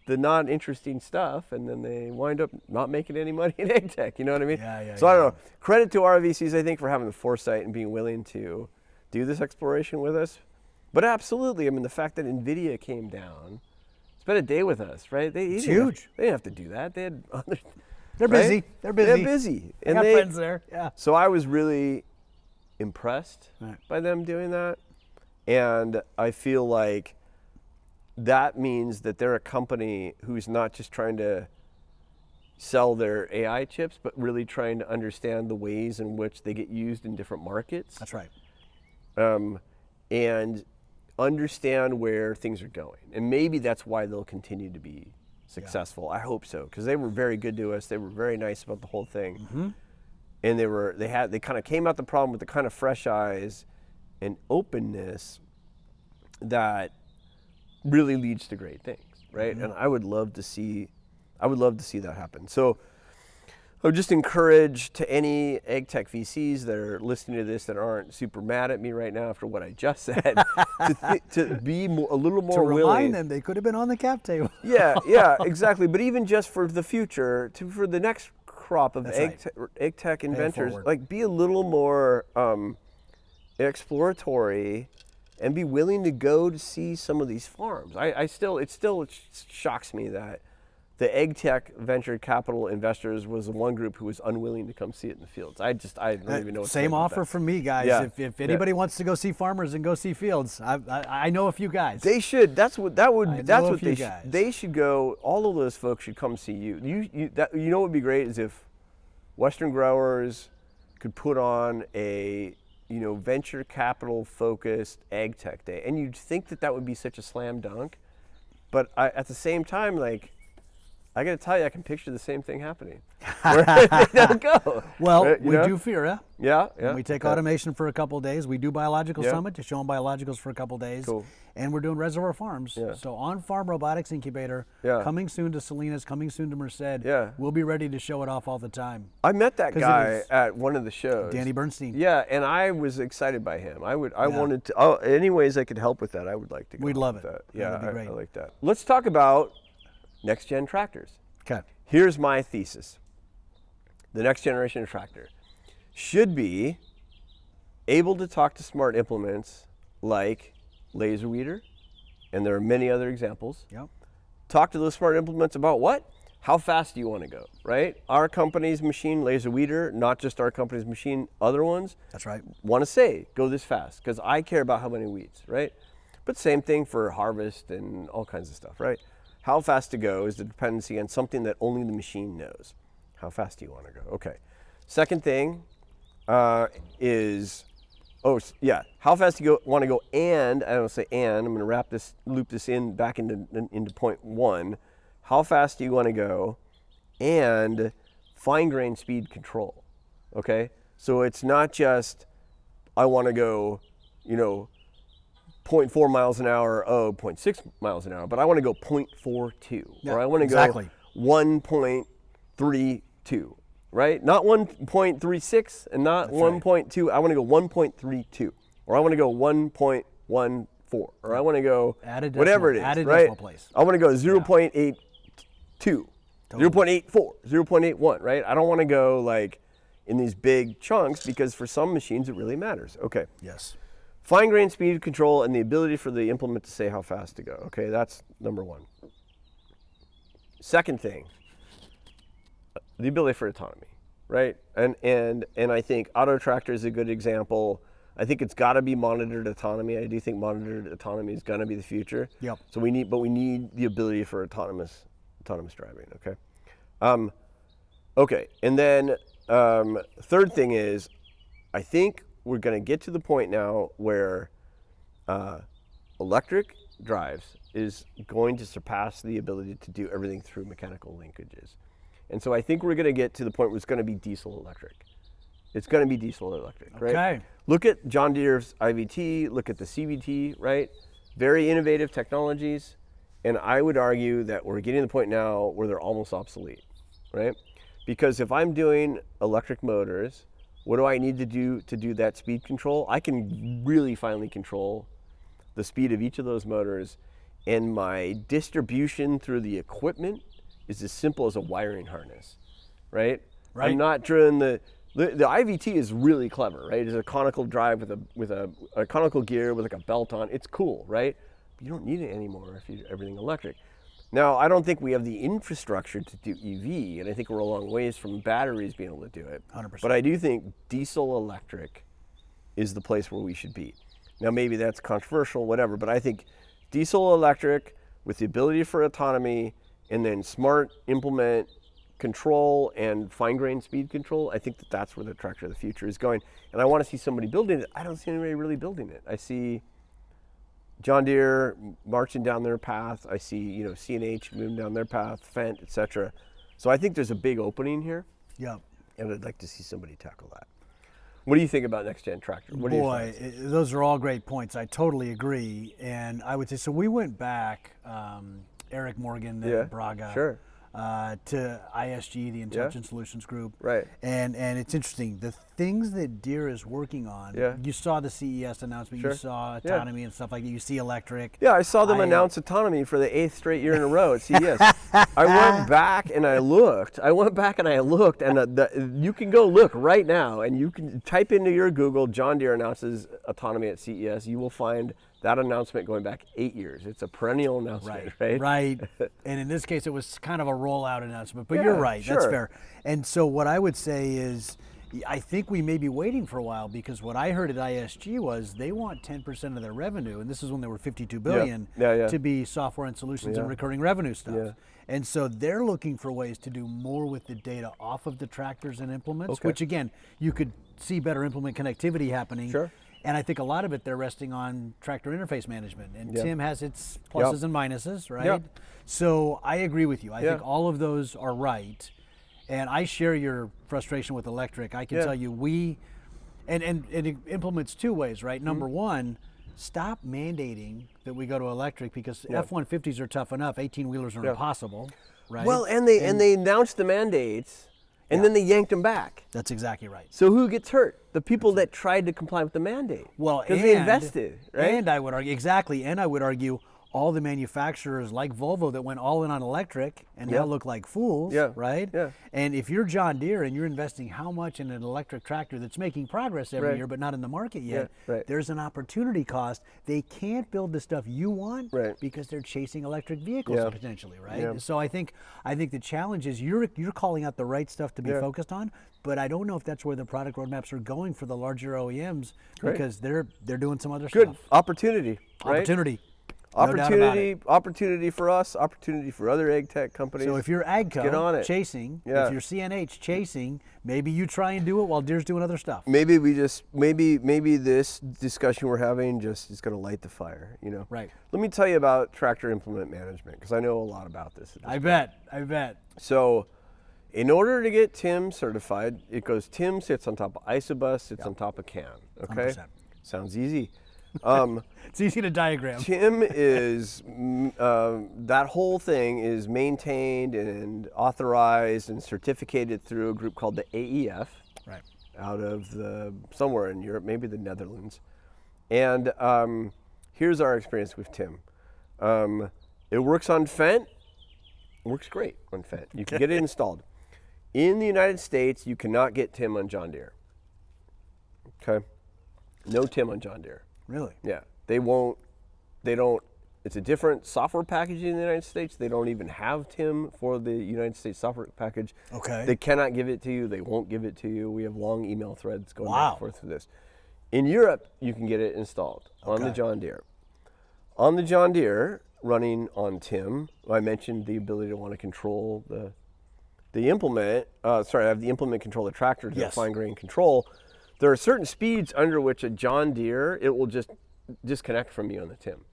the non-interesting stuff, and then they wind up not making any money in AgTech. You know what I mean? Yeah. So I don't know. Credit to our VCs, I think, for having the foresight and being willing to do this exploration with us. But absolutely, I mean, the fact that NVIDIA came down, spent a day with us, right? It's huge. They didn't have to do that. They had other. They're busy. They're busy. They're busy. I got friends there. Yeah. So I was really impressed by them doing that, and I feel like that means that they're a company who's not just trying to sell their AI chips, but really trying to understand the ways in which they get used in different markets. That's right. And understand where things are going. And maybe that's why they'll continue to be successful. I hope so, because they were very good to us. They were very nice about the whole thing. Mm-hmm. And they kind of came at the problem with the kind of fresh eyes and openness that really leads to great things, right? Mm-hmm. And I would love to see that happen. So I would just encourage to any AgTech VCs that are listening to this that aren't super mad at me right now after what I just said, to be a little more willing. To remind them they could have been on the cap table. Yeah, exactly. But even just for the future, for the next crop of AgTech inventors, like be a little more exploratory and be willing to go to see some of these farms. It still shocks me that the AgTech venture capital investors was the one group who was unwilling to come see it in the fields. I don't even know what Same offer from me, guys. Yeah. If anybody wants to go see farmers and go see fields, I know a few guys. They should. That's what they should go. All of those folks should come see you. You know what would be great is if Western growers could put on a venture capital focused AgTech day, and you'd think that would be such a slam dunk, but at the same time, like, I got to tell you, I can picture the same thing happening. Where they don't go. Well, right, we do FERA. Yeah. We take automation for a couple of days. We do Biological Summit to show them biologicals for a couple of days. Cool. And we're doing Reservoir Farms. Yeah. So on-farm robotics incubator, coming soon to Salinas, coming soon to Merced. Yeah. We'll be ready to show it off all the time. I met that guy at one of the shows. Danny Bernstein. Yeah, and I was excited by him. I wanted to, any ways I could help with that, I would like to go. We'd love it. That. Yeah, that'd be great. I like that. Let's talk about next-gen tractors. Okay. Here's my thesis. The next generation of tractor should be able to talk to smart implements like laser weeder, and there are many other examples. Yep. Talk to those smart implements about what? How fast do you want to go, right? Our company's machine, laser weeder, not just our company's machine, other ones. That's right. Want to say, go this fast, because I care about how many weeds, right? But same thing for harvest and all kinds of stuff, right? How fast to go is the dependency on something that only the machine knows. How fast do you want to go? Okay. Second thing is, how fast do you want to go? And I don't say and. I'm going to loop this in back into point one. How fast do you want to go? And fine grain speed control. Okay. So it's not just I want to go, 0.4 miles an hour, 0.6 miles an hour, but I want to go 0.42, or I want to go 1.32, right? Not 1.36 and not 1.2. I want to go 1.32, or I want to go 1.14, or I want to go whatever it is, right? I want to go 0.82, 0.84, 0.81, right? I don't want to go like in these big chunks because for some machines it really matters. Okay. Yes. Fine grain speed control and the ability for the implement to say how fast to go. Okay, that's number one. Second thing, the ability for autonomy, right? And I think auto tractor is a good example. I think it's got to be monitored autonomy. I do think monitored autonomy is going to be the future. Yep. So we need the ability for autonomous driving. Okay. Okay, and then third thing is, I think we're going to get to the point now where electric drives is going to surpass the ability to do everything through mechanical linkages. And so I think we're going to get to the point where it's going to be diesel electric. It's going to be diesel electric, right? Okay. Look at John Deere's IVT, look at the CVT, right? Very innovative technologies. And I would argue that we're getting to the point now where they're almost obsolete, right? Because if I'm doing electric motors, what do I need to do that speed control? I can really finely control the speed of each of those motors, and my distribution through the equipment is as simple as a wiring harness, right? I'm not drilling the IVT is really clever, right? It's a conical drive with a conical gear with like a belt on. It's cool, right? But you don't need it anymore if you do everything electric. Now, I don't think we have the infrastructure to do EV, and I think we're a long ways from batteries being able to do it. 100%. But I do think diesel electric is the place where we should be. Now, maybe that's controversial, whatever, but I think diesel electric with the ability for autonomy and then smart implement control and fine grain speed control, I think that's where the tractor of the future is going. And I want to see somebody building it. I don't see anybody really building it. I see John Deere marching down their path. I see, C&H moving down their path, Fendt, etc. So I think there's a big opening here. Yeah. And I'd like to see somebody tackle that. What do you think about next gen tractor? Boy, those are all great points. I totally agree. And I would say, so we went back, Eric Morgan and Braga. Sure. to ISG, the Intelligent Solutions Group. Right. And it's interesting. The things that Deere is working on, you saw the CES announcement, you saw autonomy and stuff like that, you see electric. Yeah, I saw them announce autonomy for the 8th straight year in a row at CES. I went back and I looked, and you can go look right now, and you can type into your Google, John Deere announces autonomy at CES. You will find that announcement going back 8 years. It's a perennial announcement, right? Right. And in this case, it was kind of a rollout announcement. But you're right. That's fair. And so what I would say is, I think we may be waiting for a while, because what I heard at ISG was they want 10% of their revenue, and this is when they were $52 billion, to be software and solutions and recurring revenue stuff. And so they're looking for ways to do more with the data off of the tractors and implements, which again, you could see better implement connectivity happening. And I think a lot of it they're resting on tractor interface management. And Tim has its pluses and minuses, right? So I agree with you. I think all of those are right. And I share your frustration with electric. I can tell you and it implements two ways, right? Number one, stop mandating that we go to electric, because F-150s are tough enough. 18-wheelers are impossible, right? Well, and they announced the mandates, and then they yanked them back. That's exactly right. So who gets hurt? The people that tried to comply with the mandate. Well, because they invested, right? And I would argue, all the manufacturers like Volvo that went all in on electric and now look like fools, right? And if you're John Deere and you're investing how much in an electric tractor that's making progress every year but not in the market yet, there's an opportunity cost. They can't build the stuff you want because they're chasing electric vehicles potentially, right? So I think the challenge is you're calling out the right stuff to be focused on, but I don't know if that's where the product roadmaps are going for the larger OEMs, because they're doing some other stuff. Opportunity, right? Opportunity for us, opportunity for other AgTech companies. So if you're AGCO get on it. chasing, if you're CNH chasing, maybe you try and do it while Deere's doing other stuff. Maybe this discussion we're having just is going to light the fire, you know? Right. Let me tell you about tractor implement management, because I know a lot about this. I bet. So in order to get TIM certified, it goes TIM sits on top of Isobus, sits on top of CAN, okay? 100%. Sounds easy. It's easy to diagram. TIM is, that whole thing is maintained and authorized and certificated through a group called the AEF, out of somewhere in Europe, maybe the Netherlands. And here's our experience with TIM. It works on Fendt. It works great on Fendt. You can get it installed. In the United States, you cannot get TIM on John Deere. Okay? No TIM on John Deere. Really? Yeah. They don't, it's a different software package in the United States. They don't even have TIM for the United States software package. Okay. They cannot give it to you. They won't give it to you. We have long email threads going back and forth for this. In Europe, you can get it installed on the John Deere. On the John Deere, running on TIM, I mentioned the ability to want to control the implement. I have the implement control the tractor to fine grain control. There are certain speeds under which a John Deere, it will just disconnect from you on the TIM,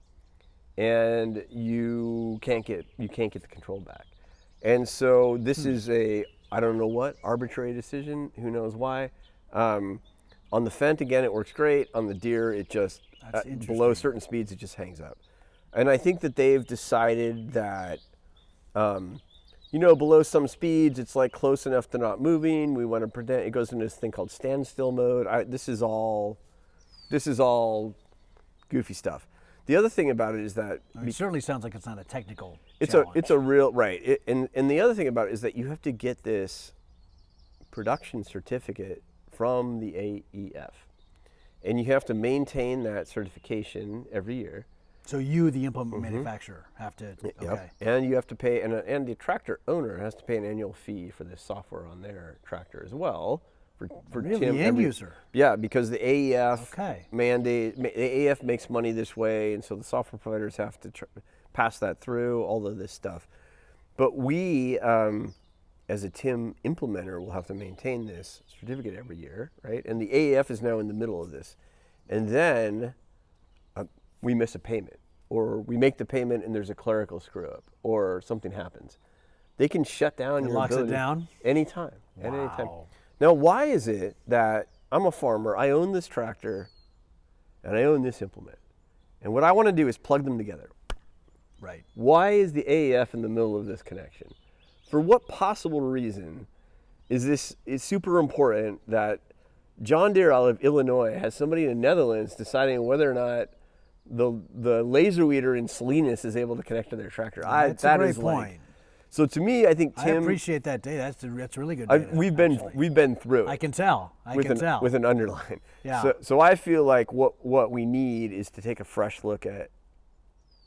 and you can't get the control back. And so this is I don't know what, arbitrary decision, who knows why. On the Fendt, again, it works great. On the Deere, it just, below certain speeds, it just hangs up. And I think that they've decided that, below some speeds, it's like close enough to not moving. We want to pretend it goes into this thing called standstill mode. This is all goofy stuff. The other thing about it is that it certainly sounds like it's not a technical. It's a real right. And the other thing about it is that you have to get this production certificate from the AEF, and you have to maintain that certification every year. So you, the implement manufacturer, have to, and you have to pay, and the tractor owner has to pay an annual fee for this software on their tractor as well. For really, TIM, the end user? Yeah, because the AEF mandate, the AEF makes money this way, and so the software providers have to pass that through, all of this stuff. But we, as a TIM implementer, will have to maintain this certificate every year, right? And the AEF is now in the middle of this. And then we miss a payment, or we make the payment and there's a clerical screw up, or something happens. They can shut down your ability. Locks it down? Anytime, wow. at any time. Now, why is it that I'm a farmer, I own this tractor, and I own this implement, and what I want to do is plug them together? Right. Why is the AEF in the middle of this connection? for what possible reason is super important that John Deere out of Illinois has somebody in the Netherlands deciding whether or not the laser weeder in Salinas is able to connect to their tractor? That's a great point. So to me, I think Tim. I appreciate that data. That's really good data. We've been through it. I can tell. With an underline. Yeah. So I feel like what we need is to take a fresh look at,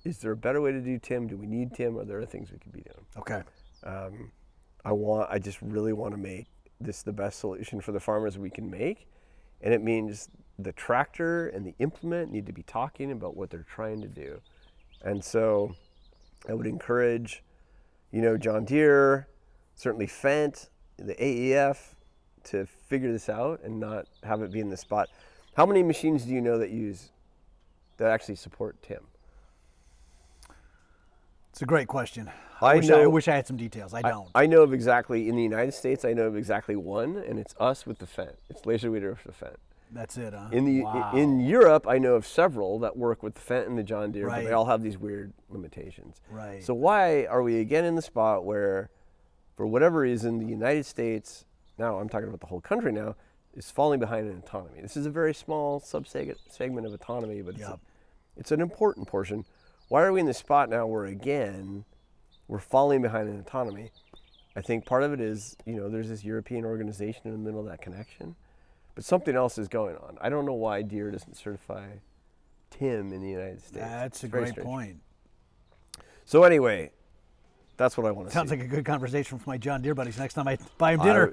is there a better way to do Tim? Do we need Tim? Are there other things we could be doing? Okay. I just really want to make this the best solution for the farmers we can make. And it means the tractor and the implement need to be talking about what they're trying to do. And so I would encourage, John Deere, certainly Fendt, the AEF, to figure this out and not have it be in the spot. How many machines do you know that actually support Tim? It's a great question. I wish I had some details. I don't. I know of exactly, in the United States, I know of exactly one, and it's us with the Fendt. It's laser weeder with the Fendt. That's it, huh? In Europe, I know of several that work with the Fendt and the John Deere, right. but they all have these weird limitations. Right. So why are we again in the spot where, for whatever reason, the United States, now I'm talking about the whole country now, is falling behind in autonomy? This is a very small segment of autonomy, but it's an important portion. Why are we in the spot now where, again, we're falling behind in autonomy? I think part of it is, there's this European organization in the middle of that connection, but something else is going on. I don't know why Deere doesn't certify Tim in the United States. That's a great point. So anyway, that's what I want to Sounds like a good conversation for my John Deere buddies next time I buy him dinner.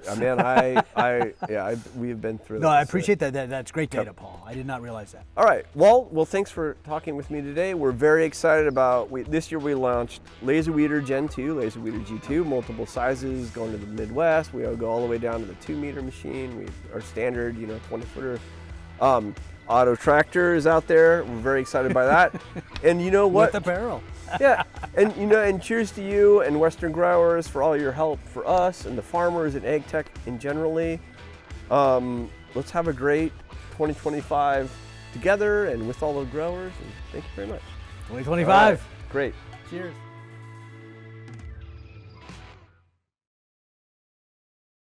We've been through that. No, I appreciate that. That's great data, Paul. I did not realize that. All right. Well, thanks for talking with me today. We're very excited about, this year we launched Laser Weeder Gen 2, Laser Weeder G2, multiple sizes going to the Midwest. We go all the way down to the 2-meter machine. Our standard, 20-footer. Auto tractor is out there. We're very excited by that. And you know what? With the barrel. Yeah, and and cheers to you and Western Growers for all your help for us and the farmers and AgTech in generally. Let's have a great 2025 together and with all the growers. And thank you very much. 2025. Great. Cheers.